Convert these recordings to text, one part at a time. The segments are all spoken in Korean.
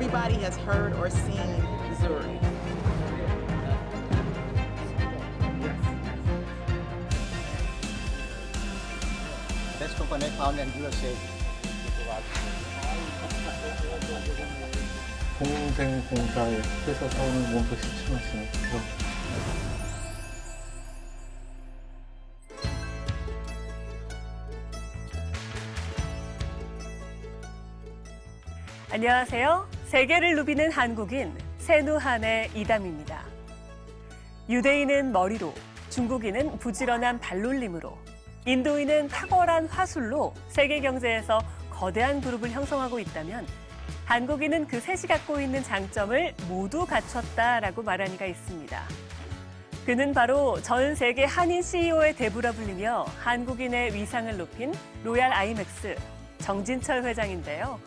everybody has heard or seen Missouri. Best company found in USA. 공생공사의 회사 사원을 모두 시침하시는 그런 안녕하세요. 세계를 누비는 한국인 세누한의 이담입니다. 유대인은 머리로, 중국인은 부지런한 발놀림으로, 인도인은 탁월한 화술로 세계 경제에서 거대한 그룹을 형성하고 있다면 한국인은 그 셋이 갖고 있는 장점을 모두 갖췄다라고 말한 이가 있습니다. 그는 바로 전 세계 한인 CEO의 대부라 불리며 한국인의 위상을 높인 로얄 아이맥스 정진철 회장인데요.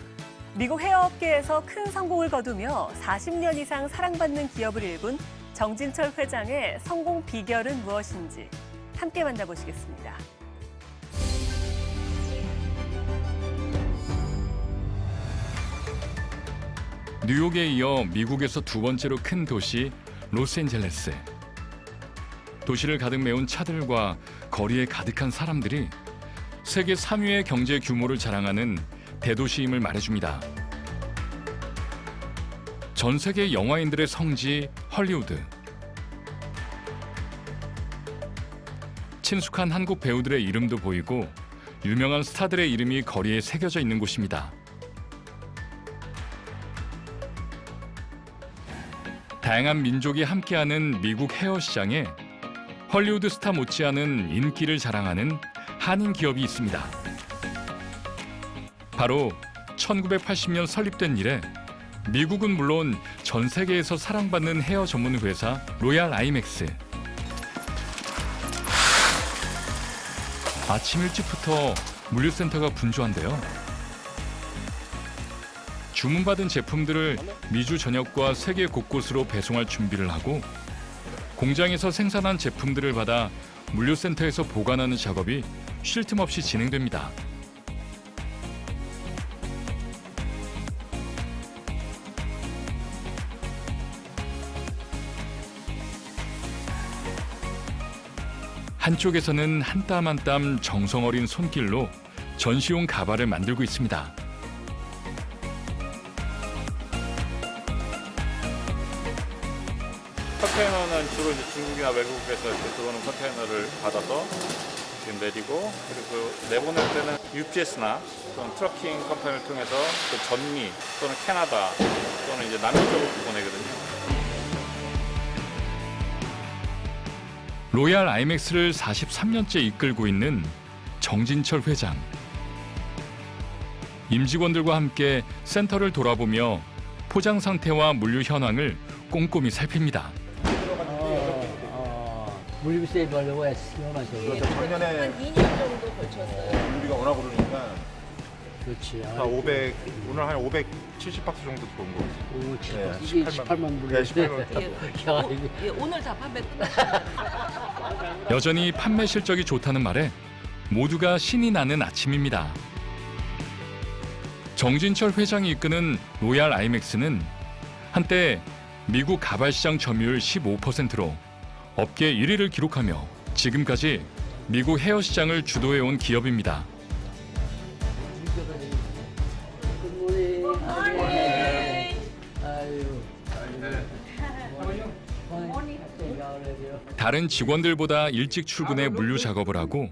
미국 헤어업계에서 큰 성공을 거두며 40년 이상 사랑받는 기업을 일군 정진철 회장의 성공 비결은 무엇인지 함께 만나보시겠습니다. 뉴욕에 이어 미국에서 두 번째로 큰 도시 로스앤젤레스. 도시를 가득 메운 차들과 거리에 가득한 사람들이 세계 3위의 경제 규모를 자랑하는 대도시임을 말해줍니다. 전 세계 영화인들의 성지 헐리우드. 친숙한 한국 배우들의 이름도 보이고 유명한 스타들의 이름이 거리에 새겨져 있는 곳입니다. 다양한 민족이 함께하는 미국 헤어 시장에 헐리우드 스타 못지않은 인기를 자랑하는 한인 기업이 있습니다. 바로 1980년 설립된 이래 미국은 물론 전 세계에서 사랑받는 헤어 전문 회사 로얄 아이맥스. 아침 일찍부터 물류센터가 분주한데요. 주문받은 제품들을 미주 전역과 세계 곳곳으로 배송할 준비를 하고 공장에서 생산한 제품들을 받아 물류센터에서 보관하는 작업이 쉴 틈 없이 진행됩니다. 한쪽에서는 한 땀 한 땀 정성 어린 손길로 전시용 가발을 만들고 있습니다. 컨테이너는 주로 이제 중국이나 외국에서 이렇게 들어오는 컨테이너를 받아서 이렇게 내리고, 그리고 내보낼 때는 UPS나 또는 트러킹 컴퍼니를 통해서 그 전미 또는 캐나다 또는 이제 남미 쪽으로 보내거든요. 로얄 아이맥스를 43년째 이끌고 있는 정진철 회장. 임직원들과 함께 센터를 돌아보며 포장 상태와 물류 현황을 꼼꼼히 살핍니다. 물류세 벌려고 시험하셔요. 그렇죠. 작년에 한 2년 정도 걸쳤어요. 물류가 워낙 오르니까 그렇지. 한 500, 오늘 한 570박스 정도 들어온 거 같아요. 오, 네, 이게 18만 불. 네, 18만 야, 이게 예, 오늘 다 판매 끝났어요. 여전히 판매 실적이 좋다는 말에 모두가 신이 나는 아침입니다. 정진철 회장이 이끄는 로얄 아이맥스는 한때 미국 가발 시장 점유율 15%로 업계 1위를 기록하며 지금까지 미국 헤어 시장을 주도해온 기업입니다. 다른 직원들보다 일찍 출근해 물류 작업을 하고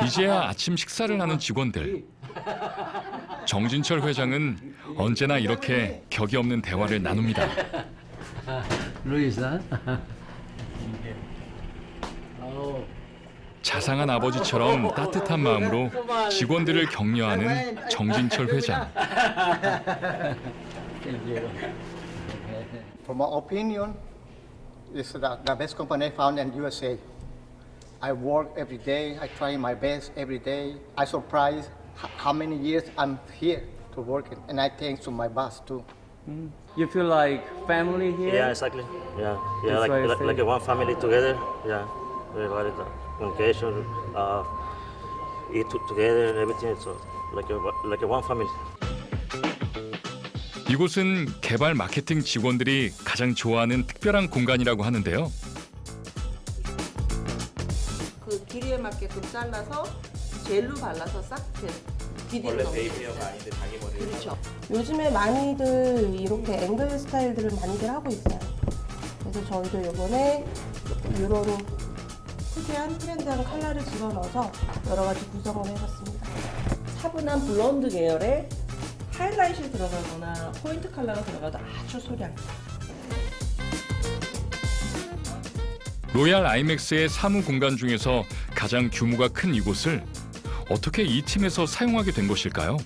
이제야 아침 식사를 하는 직원들. 정진철 회장은 언제나 이렇게 격이 없는 대화를 나눕니다. 루이사. 자상한 아버지처럼 따뜻한 마음으로 직원들을 격려하는 정진철 회장. For my opinion, it's the best company found in USA. I work every day. I try my best every day. I surprised how many years I'm here to work, and I thanks to my boss too. You feel like family here? Yeah, exactly. Yeah, yeah, That's why I like say- one family together. Yeah, we got it. Communication, eat together, everything. So like a one family. 이곳은 개발 마케팅 직원들이 가장 좋아하는 특별한 공간이라고 하는데요. 그 길이에 맞게끔 잘라서 젤로 발라서 싹 디디는 원래 베이비어가 아닌데 자기 머리. 그렇죠. 요즘에 많이들 이렇게 앵글 스타일들을 많이들 하고 있어요. 그래서 저희도 이번에 이런 특이한 트렌드한 컬러를 집어넣어서 여러 가지 구성을 해봤습니다. 차분한 블론드 계열의 하이라이트가 들어가거나 포인트 컬러가 들어가도 아주 소량. 로얄 아이맥스의 사무 공간 중에서 가장 규모가 큰 이곳을 어떻게 이 팀에서 사용하게 된 것일까요?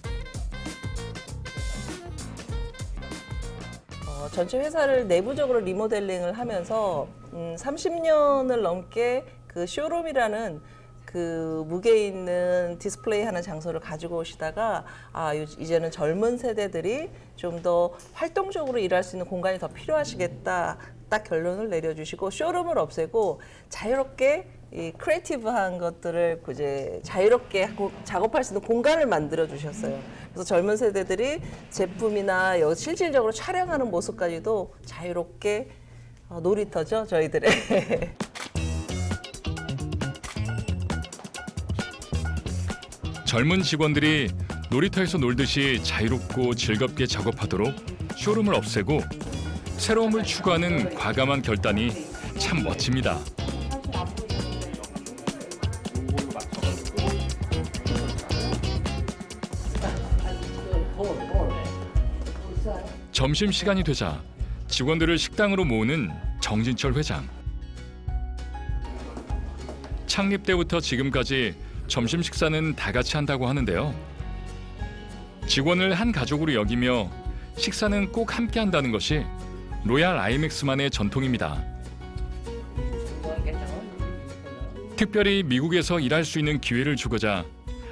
전체 회사를 내부적으로 리모델링을 하면서 30년을 넘게 그 쇼룸이라는 그 무게 있는 디스플레이 하는 장소를 가지고 오시다가 이제는 젊은 세대들이 좀 더 활동적으로 일할 수 있는 공간이 더 필요하시겠다 딱 결론을 내려주시고 쇼룸을 없애고 자유롭게 이 크리에이티브한 것들을 이제 자유롭게 하고 작업할 수 있는 공간을 만들어 주셨어요. 그래서 젊은 세대들이 제품이나 실질적으로 촬영하는 모습까지도 자유롭게 놀이터죠, 저희들의. 젊은 직원들이 놀이터에서 놀듯이 자유롭고 즐겁게 작업하도록 쇼룸을 없애고 새로움을 추구하는 과감한 결단이 참 멋집니다. 점심시간이 되자 직원들을 식당으로 모으는 정진철 회장. 창립 때부터 지금까지 점심 식사는 다 같이 한다고 하는데요. 직원을 한 가족으로 여기며 식사는 꼭 함께 한다는 것이 로얄 아이맥스만의 전통입니다. 특별히 미국에서 일할 수 있는 기회를 주고자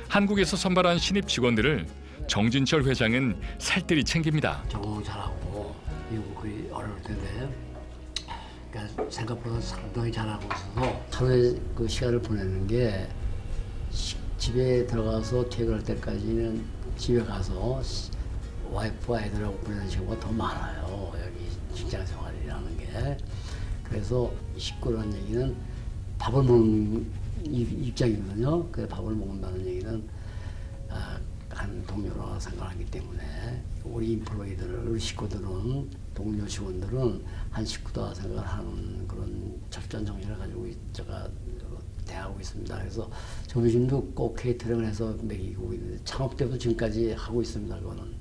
한국에서 선발한 신입 직원들을 정진철 회장은 살뜰히 챙깁니다. 적응 잘하고 미국이 어려울 텐데 그러니까 생각보다 상당히 잘하고 있어서 하루에 그 시간을 보내는 게 집에 들어가서 퇴근할 때까지는 집에 가서 와이프와 애들하고 보내는 시간보다 더 많아요. 여기 직장 생활이라는 게. 그래서 식구라는 얘기는 밥을 먹는 입장이거든요. 그 밥을 먹는다는 얘기는 한 동료라 생각하기 때문에 우리 인플로이들을 식구들은 동료 직원들은 한 식구다 생각하는 그런 절전 정신을 가지고 제가 대하고 있습니다. 그래서 점심도 꼭 케이터링을 해서 먹이고 있는데 창업 때부터 지금까지 하고 있습니다. 그거는.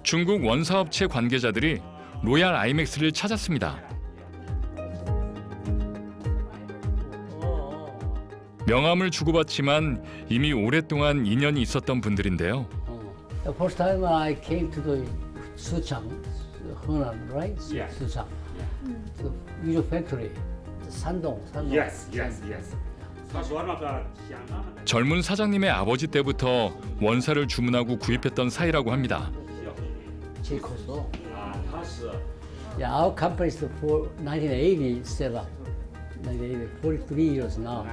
중국 원사업체 관계자들이 로얄 아이맥스를 찾았습니다. 명함을 주고받지만 이미 오랫동안 인연이 있었던 분들인데요. The first time I came to the Suchang, Henan, right? Yes. Suchang. The usual factory, Shandong. Yes. 젊은 사장님의 아버지 때부터 원사를 주문하고 구입했던 사이라고 합니다. 제일 컸어. Yeah, our company is for 1980 set up. 1980, 43 years now.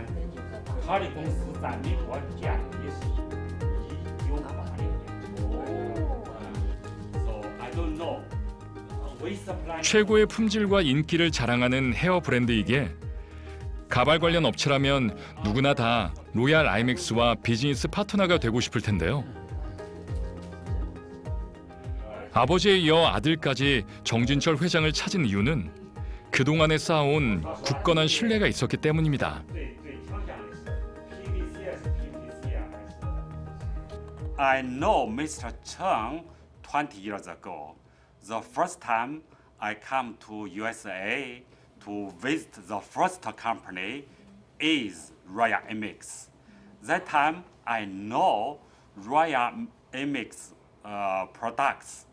최고의 품질과 인기를 자랑하는 헤어 브랜드이기에 가발 관련 업체라면 누구나 다 로얄 아이맥스와 비즈니스 파트너가 되고 싶을 텐데요. 아버지에 이어 아들까지 정진철 회장을 찾은 이유는 그동안에 쌓아온 굳건한 신뢰가 있었기 때문입니다. I know Mr. Cheng 20 years ago. The first time I come to USA to visit the first company is Royal Amex. That time I know Royal Amex products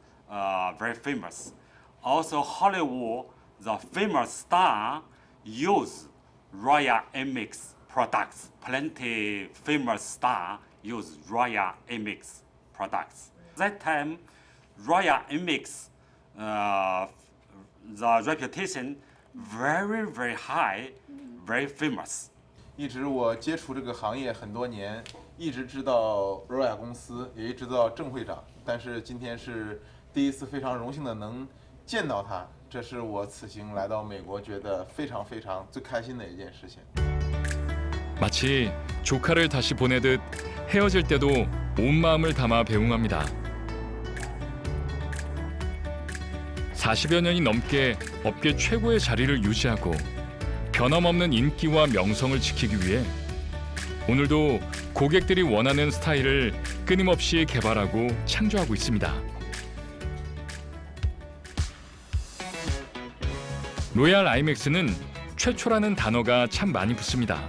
very famous. Also Hollywood, the famous star use Royal Amex products. Plenty famous star use Royal Amex products. That time Royal Amex the reputation very high, very famous. 一直我接触这个行业很多年，一直知道罗雅公司，也一直知道郑会长，但是今天是第一次非常荣幸的能见到他，这是我此行来到美国觉得非常最开心的一件事情。 마치 조카를 다시 보내듯 헤어질 때도 온 마음을 담아 배웅합니다. 40여 년이 넘게 업계 최고의 자리를 유지하고 변함없는 인기와 명성을 지키기 위해 오늘도 고객들이 원하는 스타일을 끊임없이 개발하고 창조하고 있습니다. 로얄 아이맥스는 최초라는 단어가 참 많이 붙습니다.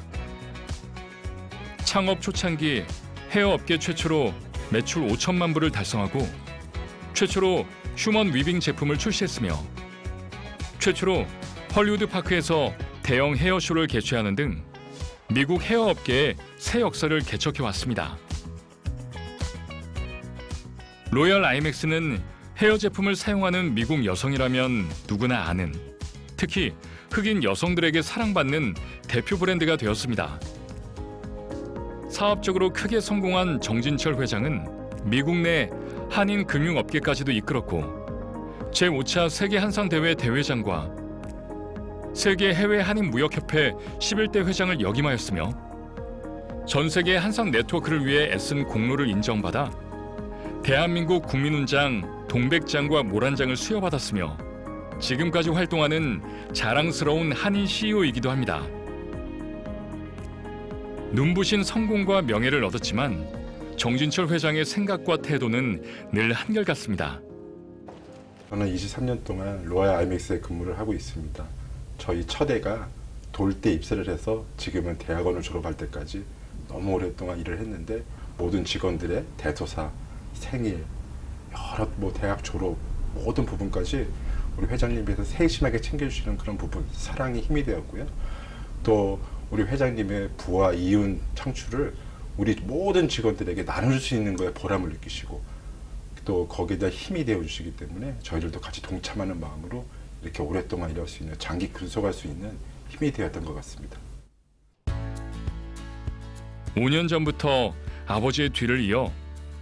창업 초창기 헤어업계 최초로 매출 5천만 불을 달성하고 최초로 휴먼 위빙 제품을 출시했으며 최초로 헐리우드 파크에서 대형 헤어쇼를 개최하는 등 미국 헤어업계의 새 역사를 개척해왔습니다. 로얄 아이맥스는 헤어 제품을 사용하는 미국 여성이라면 누구나 아는, 특히 흑인 여성들에게 사랑받는 대표 브랜드가 되었습니다. 사업적으로 크게 성공한 정진철 회장은 미국 내 한인 금융업계까지도 이끌었고 제5차 세계 한상대회 대회장과 세계 해외 한인 무역협회 11대 회장을 역임하였으며 전 세계 한상 네트워크를 위해 애쓴 공로를 인정받아 대한민국 국민훈장 동백장과 모란장을 수여받았으며 지금까지 활동하는 자랑스러운 한인 CEO이기도 합니다. 눈부신 성공과 명예를 얻었지만 정진철 회장의 생각과 태도는 늘 한결같습니다. 저는 23년 동안 로얄 아이맥스에 근무를 하고 있습니다. 저희 첫애가 돌 때 입사를 해서 지금은 대학원을 졸업할 때까지 너무 오랫동안 일을 했는데 모든 직원들의 대소사, 생일, 여러 대학 졸업 모든 부분까지 우리 회장님께서 세심하게 챙겨주시는 그런 부분, 사랑이 힘이 되었고요. 또 우리 회장님의 부와 이윤 창출을 우리 모든 직원들에게 나눠줄 수 있는 거에 보람을 느끼시고 또 거기에다 힘이 되어주시기 때문에 저희들도 같이 동참하는 마음으로 이렇게 오랫동안 일할 수 있는, 장기 근속할 수 있는 힘이 되었던 것 같습니다. 5년 전부터 아버지의 뒤를 이어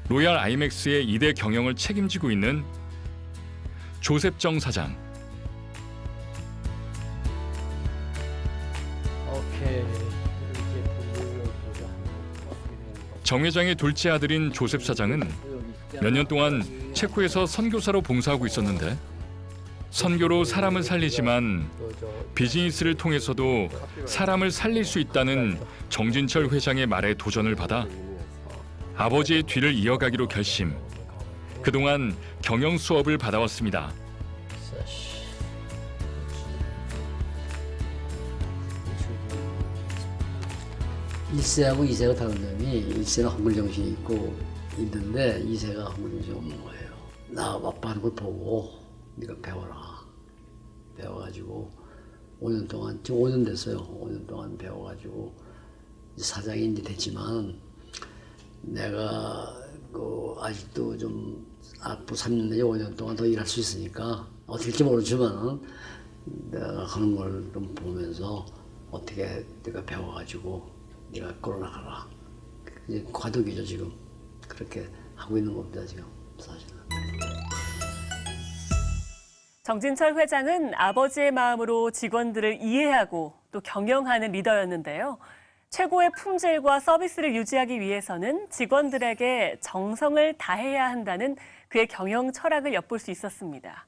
로얄 아이맥스의 2대 경영을 책임지고 있는 조셉정 사장. 정 회장의 둘째 아들인 조셉 사장은 몇 년 동안 체코에서 선교사로 봉사하고 있었는데 선교로 사람을 살리지만 비즈니스를 통해서도 사람을 살릴 수 있다는 정진철 회장의 말에 도전을 받아 아버지의 뒤를 이어가기로 결심. 그동안 경영 수업을 받아왔습니다. 일세하고 이세가 다른 점이 일세는 헝글 정신이 있고 있는데 이세가 헝글 정신이 없는 거예요. 나 아빠 하는 걸 보고 네가 배워라. 배워가지고 5년 동안, 지금 5년 됐어요. 5년 동안 배워가지고 사장이 이제 됐지만 내가 아직도 좀 앞으로 3년 내지 5년 동안 더 일할 수 있으니까 어떻게 할지 모르지만 내가 하는 걸 좀 보면서 어떻게 내가 배워가지고 네가 끌어나가라. 이제 과도기죠 지금. 그렇게 하고 있는 겁니다 지금 사실은. 정진철 회장은 아버지의 마음으로 직원들을 이해하고 또 경영하는 리더였는데요. 최고의 품질과 서비스를 유지하기 위해서는 직원들에게 정성을 다해야 한다는 그의 경영 철학을 엿볼 수 있었습니다.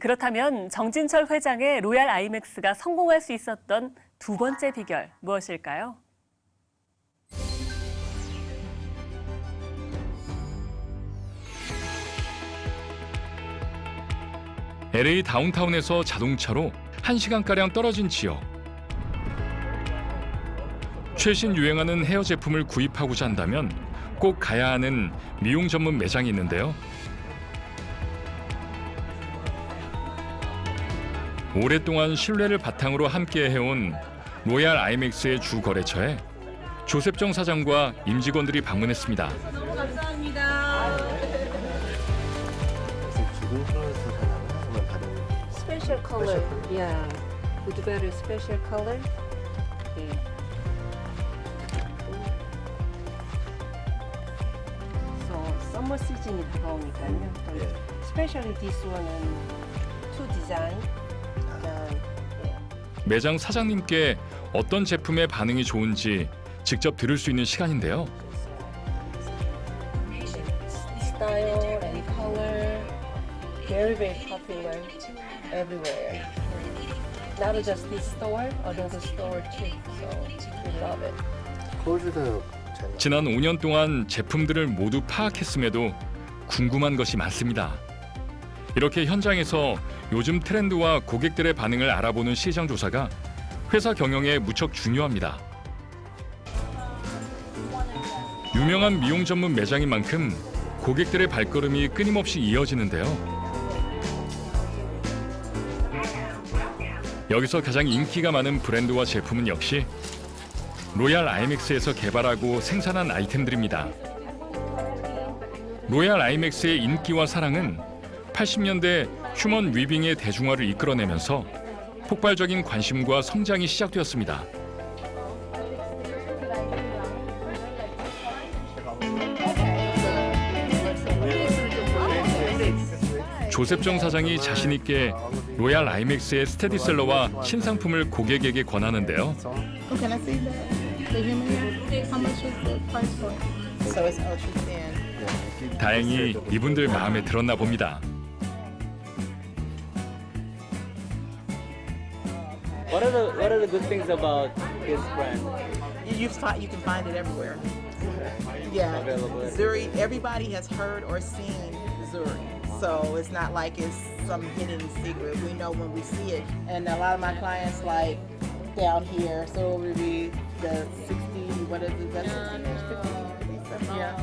그렇다면 정진철 회장의 로얄 아이맥스가 성공할 수 있었던 두 번째 비결 무엇일까요? LA 다운타운에서 자동차로 1시간가량 떨어진 지역. 최신 유행하는 헤어 제품을 구입하고자 한다면 꼭 가야 하는 미용 전문 매장이 있는데요. 오랫동안 신뢰를 바탕으로 함께 해온 로얄 아이맥스의 주 거래처에 조셉정 사장과 임직원들이 방문했습니다. 너무 감사합니다. Special color, yeah. Would you better special color? Okay. 썸머 시즌이 다가오니까요. 또 스페셜리 this one은 to design. 매장 사장님께 어떤 제품의 반응이 좋은지 직접 들을 수 있는 시간인데요. Style and color, very popular everywhere. Not just this store, another store too. So we love it. 호주도 지난 5년 동안 제품들을 모두 파악했음에도 궁금한 것이 많습니다. 이렇게 현장에서 요즘 트렌드와 고객들의 반응을 알아보는 시장 조사가 회사 경영에 무척 중요합니다. 유명한 미용 전문 매장인 만큼 고객들의 발걸음이 끊임없이 이어지는데요. 여기서 가장 인기가 많은 브랜드와 제품은 역시 로얄 아이맥스에서 개발하고 생산한 아이템들입니다. 로얄 아이맥스의 인기와 사랑은 80년대 휴먼 위빙의 대중화를 이끌어내면서 폭발적인 관심과 성장이 시작되었습니다. 조셉정 사장이 자신 있게 로얄 아이맥스의 스테디셀러와 신상품을 고객에게 권하는데요. 다행히 이분들 마음에 들었나 봅니다. What are the good things about his brand? You can find it everywhere. Yeah, Zuri. Everybody has heard or seen Zuri, so it's not like it's some hidden secret. We know when we see it, and a lot of my clients like down here, so it would be the 60. What is it? That's 50, yeah.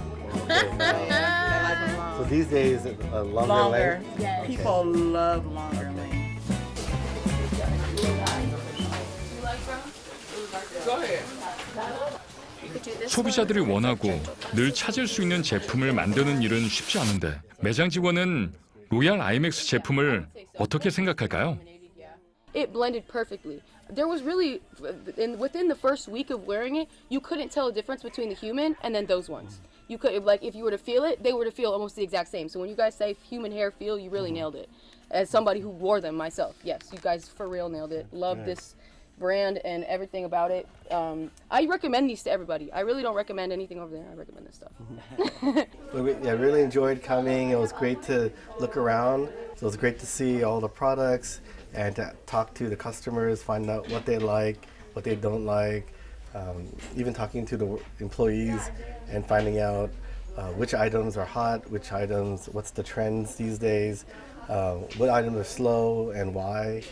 They like them long. So these days, longer length. People love longer length. 소비자들이 원하고 늘 찾을 수 있는 제품을 만드는 일은 쉽지 않은데 매장 직원은 로얄 아이맥스 제품을 어떻게 생각할까요? It blended perfectly. There was really, within the first week of wearing it, you couldn't tell a difference between the human and then those ones. You could, like, if you were to feel it, they were to feel almost the exact same. So when you guys say human hair feel, you really nailed it. As somebody who wore them myself, yes, you guys for real nailed it. Love this brand and everything about it. I recommend these to everybody. I really don't recommend anything over there. I recommend this stuff. I really enjoyed coming. It was great to look around. So it was great to see all the products and to talk to the customers, find out what they like, what they don't like. Even talking to the employees and finding out which items are hot, which items, what's the trends these days, what items are slow and why,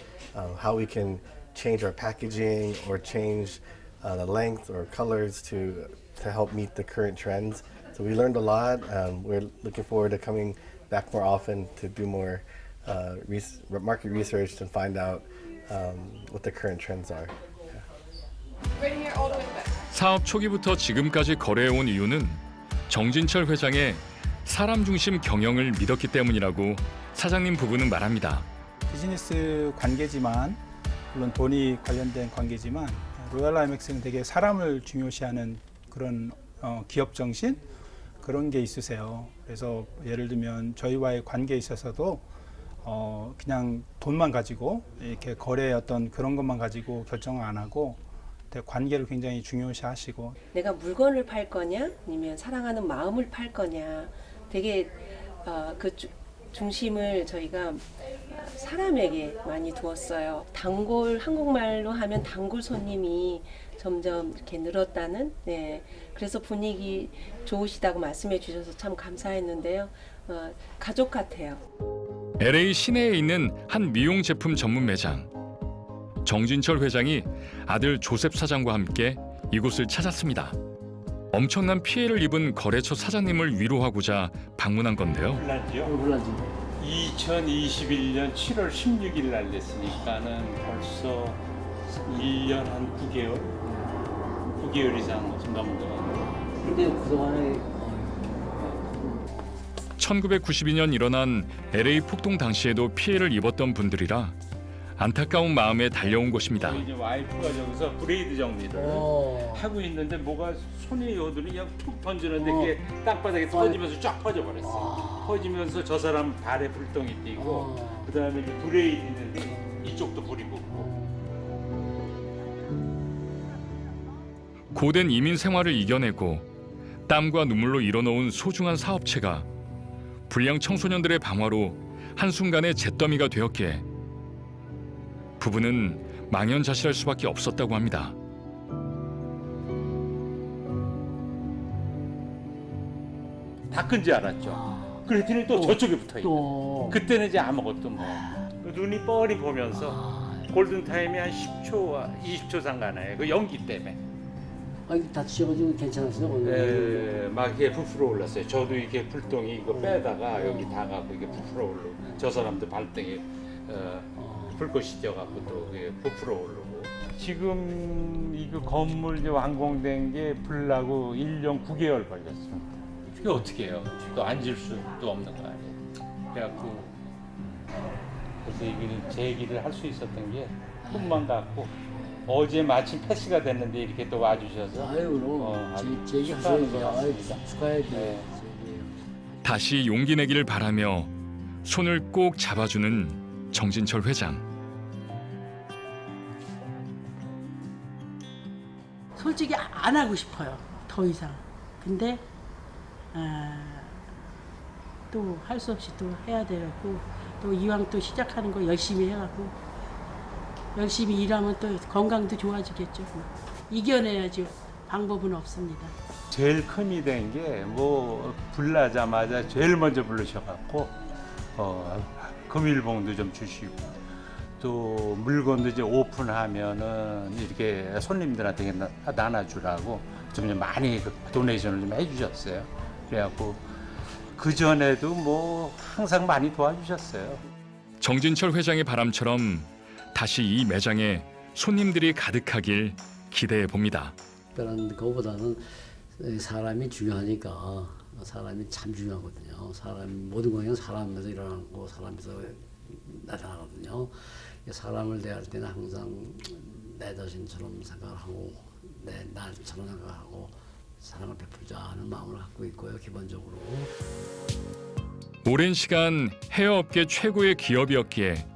how we can change our packaging or change the length or colors to help meet the current trends. So we learned a lot. We're looking forward to coming back more often to do more market research and find out what the current trends are. 사업 초기부터 지금까지 거래해온 이유는 정진철 회장의 사람 중심 경영을 믿었기 때문이라고 사장님 부부는 말합니다. 비즈니스 관계지만 물론 돈이 관련된 관계지만 로얄 아이맥스는 되게 사람을 중요시하는 그런 기업 정신 그런 게 있으세요. 그래서 예를 들면 저희와의 관계에 있어서도 그냥 돈만 가지고 이렇게 거래 어떤 그런 것만 가지고 결정을 안 하고 관계를 굉장히 중요시하시고 내가 물건을 팔 거냐 아니면 사랑하는 마음을 팔 거냐 되게 그 중심을 저희가 사람에게 많이 두었어요. 단골 한국말로 하면 단골 손님이 점점 이렇게 늘었다는 그래서 분위기 좋으시다고 말씀해 주셔서 참 감사했는데요. 가족 같아요. LA 시내에 있는 한 미용 제품 전문 매장. 정진철 회장이 아들 조셉 사장과 함께 이곳을 찾았습니다. 엄청난 피해를 입은 거래처 사장님을 위로하고자 방문한 건데요. 2021년 7월 16일 날 냈으니까는 벌써 1년 한 9개월 이상 좀 넘은 근데 그동안에 1992년 일어난 LA 폭동 당시에도 피해를 입었던 분들이라 안타까운 마음에 달려온 곳입니다. 이제 와이프가 저기서 브레이드 정리를 하고 있는데 뭐가 손이 오더니 그냥 툭 던지는데 그게 땅바닥에 터지면서 쫙 퍼져버렸어. 퍼지면서 저 사람 발에 불똥이 띄고 그다음에 이제 브레이드는 이쪽도 불이 붙고. 고된 이민 생활을 이겨내고 땀과 눈물로 이뤄놓은 소중한 사업체가 불량 청소년들의 방화로 한순간에 잿더미가 되었기에 부부는 망연자실할 수밖에 없었다고 합니다. 다 끈지 알았죠. 그랬더니 또 저쪽에 붙어 있고. 그때는 이제 아무것도 뭐 눈이 뻔히 보면서 골든 타임이 한 10초, 20초 상관에 그 연기 때문에. 아니 다치셔가지고 괜찮았어요 오늘? 네, 막 이게 부풀어 올랐어요. 저도 이게 불똥이 이거 빼다가 여기 다 가고 이게 부풀어 오르고 저 사람도 발등에 불꽃이 띄어갖고 또 그게 부풀어 오르고. 지금 이거 건물 이제 완공된 게 불나고 1년 9개월 걸렸습니다. 그게 어떻게 해요? 또 앉을 수도 없는 거 아니에요. 그래갖고 그래서 이거는 제기를 할 수 있었던 게 꿈만 같고 어제 마침 패스가 됐는데 이렇게 또 와주셔서 제기하세요. 축하해야지. 네. 다시 용기 내기를 바라며 손을 꼭 잡아주는 정진철 회장. 솔직히 안 하고 싶어요. 더 이상. 근데 또 할 수 없이 또 해야 되고 또 이왕 또 시작하는 거 열심히 해갖고 열심히 일하면 또 건강도 좋아지겠죠. 이겨내야죠. 방법은 없습니다. 제일 큰 이 된 게 뭐 불나자마자 제일 먼저 부르셔갖고 금일봉도 좀 주시고 또 물건도 이제 오픈하면은 이렇게 손님들한테 나눠주라고 좀 많이 도네이션을 좀 해주셨어요. 그래갖고 그 전에도 뭐 항상 많이 도와주셨어요. 정진철 회장의 바람처럼 다시 이 매장에 손님들이 가득하길 기대해 봅니다. 특별한 그거보다는 사람이 중요하니까 사람이 참 중요하거든요. 사람 모든 거는 사람에서 일어나고 사람에서 나타나거든요. 사람을 대할 때는 항상 내 자신처럼 생각하고 내 나처럼 생각하고 사랑을 베풀자 하는 마음을 갖고 있고요. 기본적으로. 오랜 시간 헤어업계 최고의 기업이었기에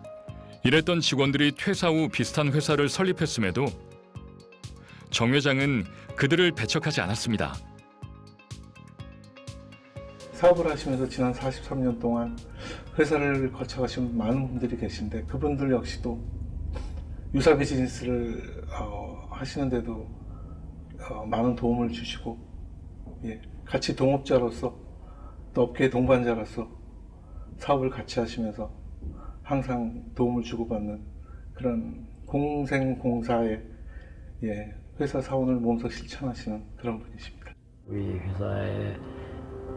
일했던 직원들이 퇴사 후 비슷한 회사를 설립했음에도 정 회장은 그들을 배척하지 않았습니다. 사업을 하시면서 지난 43년 동안 회사를 거쳐가신 많은 분들이 계신데 그분들 역시도 유사 비즈니스를 하시는데도 많은 도움을 주시고 같이 동업자로서 또 업계 동반자로서 사업을 같이 하시면서 항상 도움을 주고받는 그런 공생공사의 회사 사원을 몸소 실천하시는 그런 분이십니다. 우리 회사에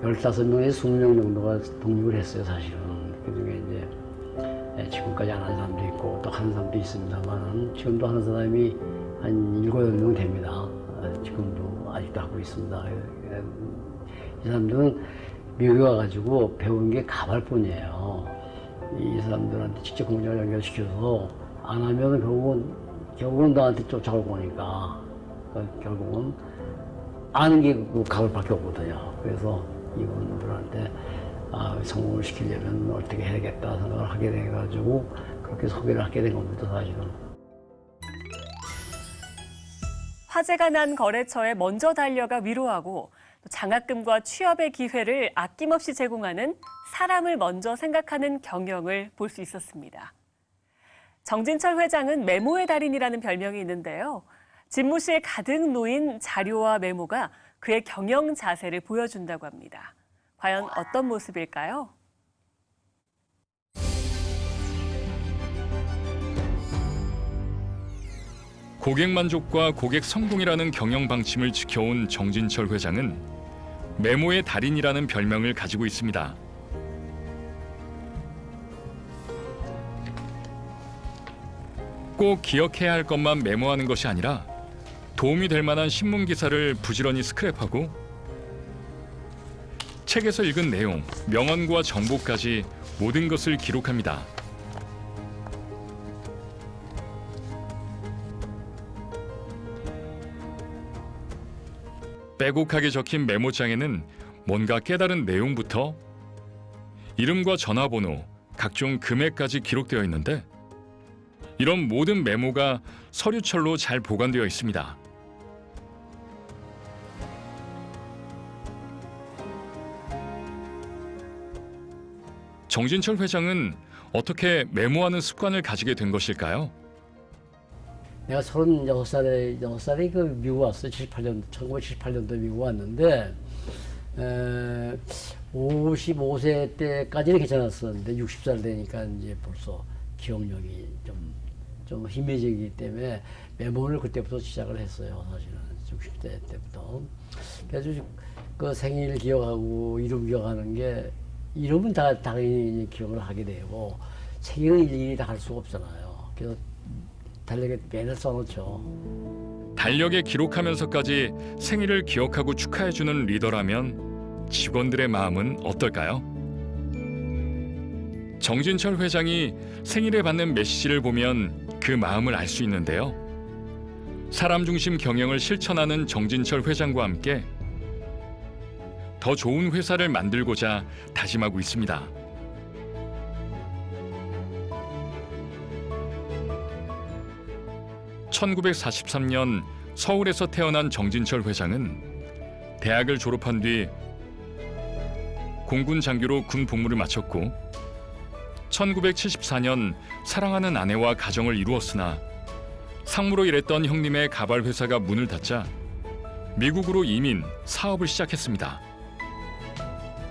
15명에서 20명 정도가 독립을 했어요, 사실은. 그중에 이제 지금까지 안 하는 사람도 있고 또 하는 사람도 있습니다만 지금도 하는 사람이 한 7, 8명 됩니다. 지금도 아직도 하고 있습니다. 이 사람들은 미국에 와가지고 배운 게 가발뿐이에요. 이 사람들한테 직접 공장을 연결시켜서 안 하면 결국은 나한테 쫓아올 거니까 결국은 아는 게 그 가발밖에 없거든요. 그래서 이분들한테 성공을 시키려면 어떻게 해야겠다 생각을 하게 돼가지고 그렇게 소개를 하게 된 겁니다, 사실은. 화재가 난 거래처에 먼저 달려가 위로하고 장학금과 취업의 기회를 아낌없이 제공하는 사람을 먼저 생각하는 경영을 볼 수 있었습니다. 정진철 회장은 메모의 달인이라는 별명이 있는데요. 집무실 가득 놓인 자료와 메모가 그의 경영 자세를 보여준다고 합니다. 과연 어떤 모습일까요? 고객 만족과 고객 성공이라는 경영 방침을 지켜온 정진철 회장은 메모의 달인이라는 별명을 가지고 있습니다. 꼭 기억해야 할 것만 메모하는 것이 아니라 도움이 될 만한 신문 기사를 부지런히 스크랩하고 책에서 읽은 내용, 명언과 정보까지 모든 것을 기록합니다. 빼곡하게 적힌 메모장에는 뭔가 깨달은 내용부터 이름과 전화번호, 각종 금액까지 기록되어 있는데 이런 모든 메모가 서류철로 잘 보관되어 있습니다. 정진철 회장은 어떻게 메모하는 습관을 가지게 된 것일까요? 내가 36살에 그 미국 왔어요. 1978년도 미국 왔는데 55세 때까지는 괜찮았었는데 60살 되니까 이제 벌써 기억력이 좀 희미해지기 때문에 메모를 그때부터 시작을 했어요. 사실은 60대 때부터. 그래서 그 생일 기억하고 이름 기억하는 게 이름은 다 당연히 기억을 하게 되고 생일은 일일이 다 할 수가 없잖아요. 그래서 달력에 매일 써놓죠. 달력에 기록하면서까지 생일을 기억하고 축하해주는 리더라면 직원들의 마음은 어떨까요? 정진철 회장이 생일에 받는 메시지를 보면 그 마음을 알 수 있는데요. 사람 중심 경영을 실천하는 정진철 회장과 함께 더 좋은 회사를 만들고자 다짐하고 있습니다. (1943년) 서울에서 태어난 정진철 회장은 대학을 졸업한 뒤 공군 장교로 군 복무를 마쳤고 1974년 사랑하는 아내와 가정을 이루었으나 상무로 일했던 형님의 가발 회사가 문을 닫자 미국으로 이민, 사업을 시작했습니다.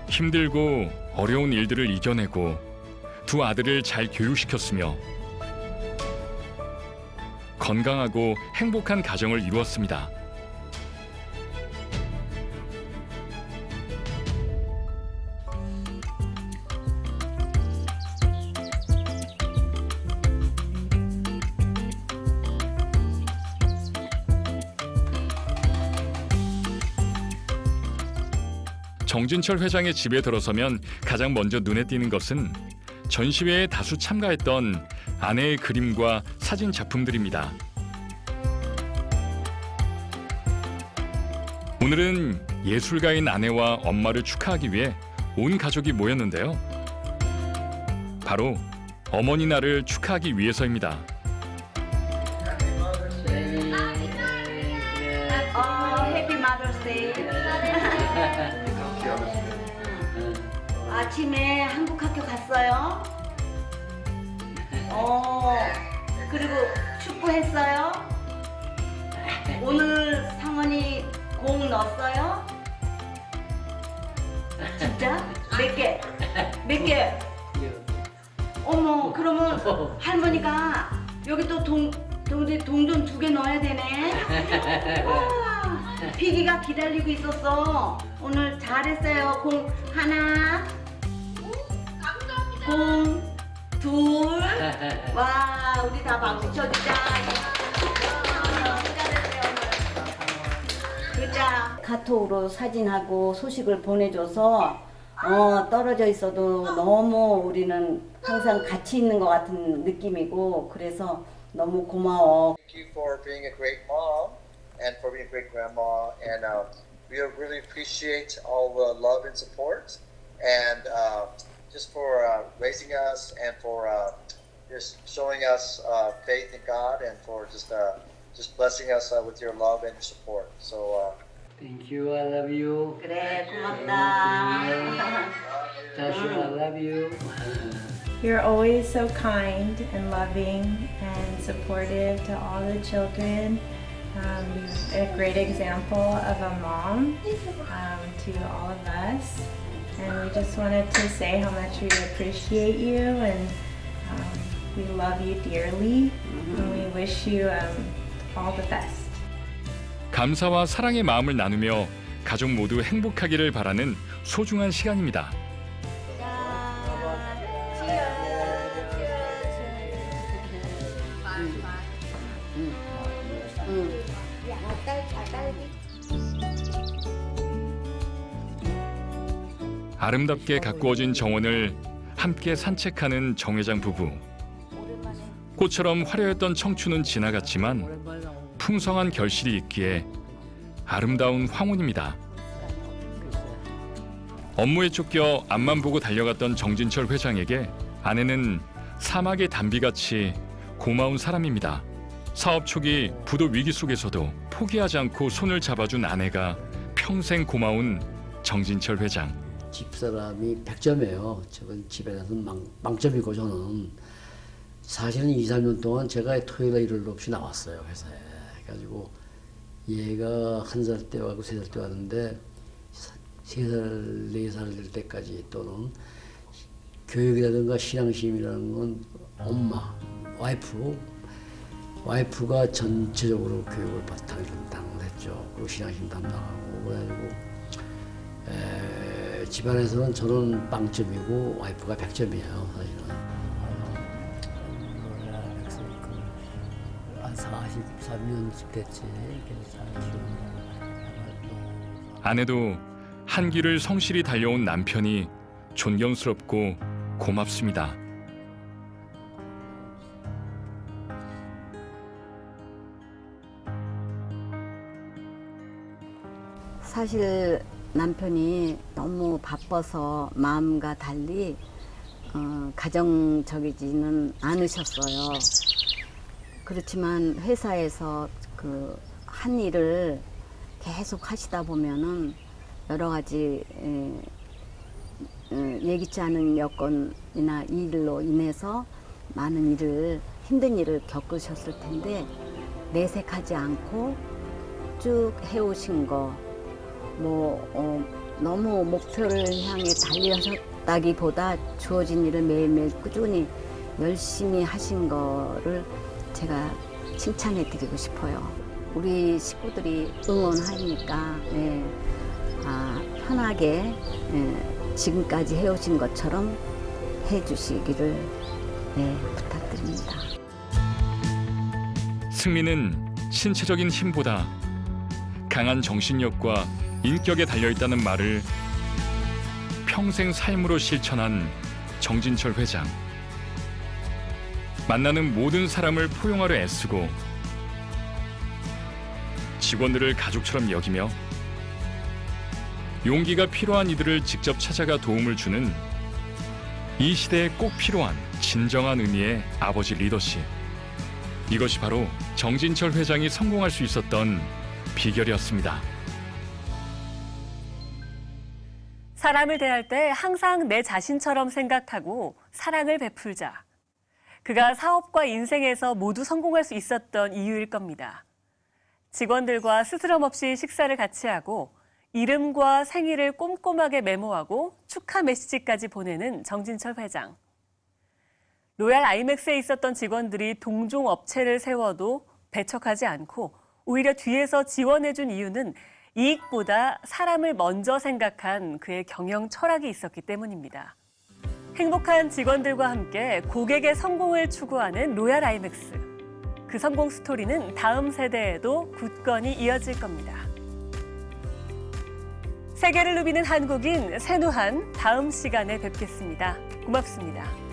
힘들고 어려운 일들을 이겨내고 두 아들을 잘 교육시켰으며 건강하고 행복한 가정을 이루었습니다. 정진철 회장의 집에 들어서면 가장 먼저 눈에 띄는 것은 전시회에 다수 참가했던 아내의 그림과 사진 작품들입니다. 오늘은 예술가인 아내와 엄마를 축하하기 위해 온 가족이 모였는데요. 바로 어머니 날을 축하하기 위해서입니다. 해피 마더스데이. 아침에 한국 학교 갔어요? 그리고 축구했어요? 오늘 상원이 공 넣었어요? 진짜? 몇 개? 몇 개? 어머, 그러면 할머니가 여기 또 동전 2개 넣어야 되네? 와, 피기가 기다리고 있었어. 오늘 잘했어요. 공 하나, 공 둘. 와, 우리 다 박수 쳐주자. 그자 카톡으로 사진하고 소식을 보내줘서 떨어져 있어도 너무 우리는 항상 같이 있는 것 같은 느낌이고 그래서 너무 고마워. Thank you for being a great mom and for being a great grandma, and we really appreciate all the love and support, and just for raising us and for just showing us faith in God and for just blessing us with your love and your support. So. Thank you, I love you. 그래, 고맙다. Joshua, I love you. You're always so kind and loving and supportive to all the children. A great example of a mom to all of us. And we just wanted to say how much we appreciate you and we love you dearly. And we wish you all the best. 감사와 사랑의 마음을 나누며 가족 모두 행복하기를 바라는 소중한 시간입니다. 아름답게 가꾸어진 정원을 함께 산책하는 정 회장 부부. 꽃처럼 화려했던 청춘은 지나갔지만 풍성한 결실이 있기에 아름다운 황혼입니다. 업무에 쫓겨 앞만 보고 달려갔던 정진철 회장에게 아내는 사막의 단비같이 고마운 사람입니다. 사업 초기 부도 위기 속에서도 포기하지 않고 손을 잡아준 아내가 평생 고마운 정진철 회장. 집사람이 100점이에요. 저건 집에 가서 망점이고 저는 사실은 2, 3년 동안 제가 토요일에 일요일 없이 나왔어요 회사에. 그래가지고 얘가 1살 때 와고 3살 때 왔는데 3살, 4살 될 때까지 또는 교육이라든가 신앙심이라는 건 엄마, 와이프가 전체적으로 교육을 바탕을 했죠. 그리고 신앙심 담당하고 그래가지고 집안에서는 저는 빵점이고 와이프가 100점이에요 사실은. 한 43년 됐지. 아내도 한 길을 성실히 달려온 남편이 존경스럽고 고맙습니다. 사실 남편이 너무 바빠서 마음과 달리 가정적이지는 않으셨어요. 그렇지만 회사에서 그 한 일을 계속 하시다 보면은 여러 가지 예기치 않은 여건이나 일로 인해서 많은 힘든 일을 겪으셨을 텐데 내색하지 않고 쭉 해오신 거 너무 목표를 향해 달리셨다기보다 주어진 일을 매일매일 꾸준히 열심히 하신 거를 제가 칭찬해 드리고 싶어요. 우리 식구들이 응원하니까 편하게 지금까지 해오신 것처럼 해주시기를 부탁드립니다. 승리는 신체적인 힘보다 강한 정신력과 인격에 달려있다는 말을 평생 삶으로 실천한 정진철 회장. 만나는 모든 사람을 포용하려 애쓰고 직원들을 가족처럼 여기며 용기가 필요한 이들을 직접 찾아가 도움을 주는 이 시대에 꼭 필요한 진정한 의미의 아버지 리더십. 이것이 바로 정진철 회장이 성공할 수 있었던 비결이었습니다. 사람을 대할 때 항상 내 자신처럼 생각하고 사랑을 베풀자. 그가 사업과 인생에서 모두 성공할 수 있었던 이유일 겁니다. 직원들과 스스럼 없이 식사를 같이 하고 이름과 생일을 꼼꼼하게 메모하고 축하 메시지까지 보내는 정진철 회장. 로얄 아이맥스에 있었던 직원들이 동종 업체를 세워도 배척하지 않고 오히려 뒤에서 지원해준 이유는 이익보다 사람을 먼저 생각한 그의 경영 철학이 있었기 때문입니다. 행복한 직원들과 함께 고객의 성공을 추구하는 로얄 아이맥스. 그 성공 스토리는 다음 세대에도 굳건히 이어질 겁니다. 세계를 누비는 한국인 세누한 다음 시간에 뵙겠습니다. 고맙습니다.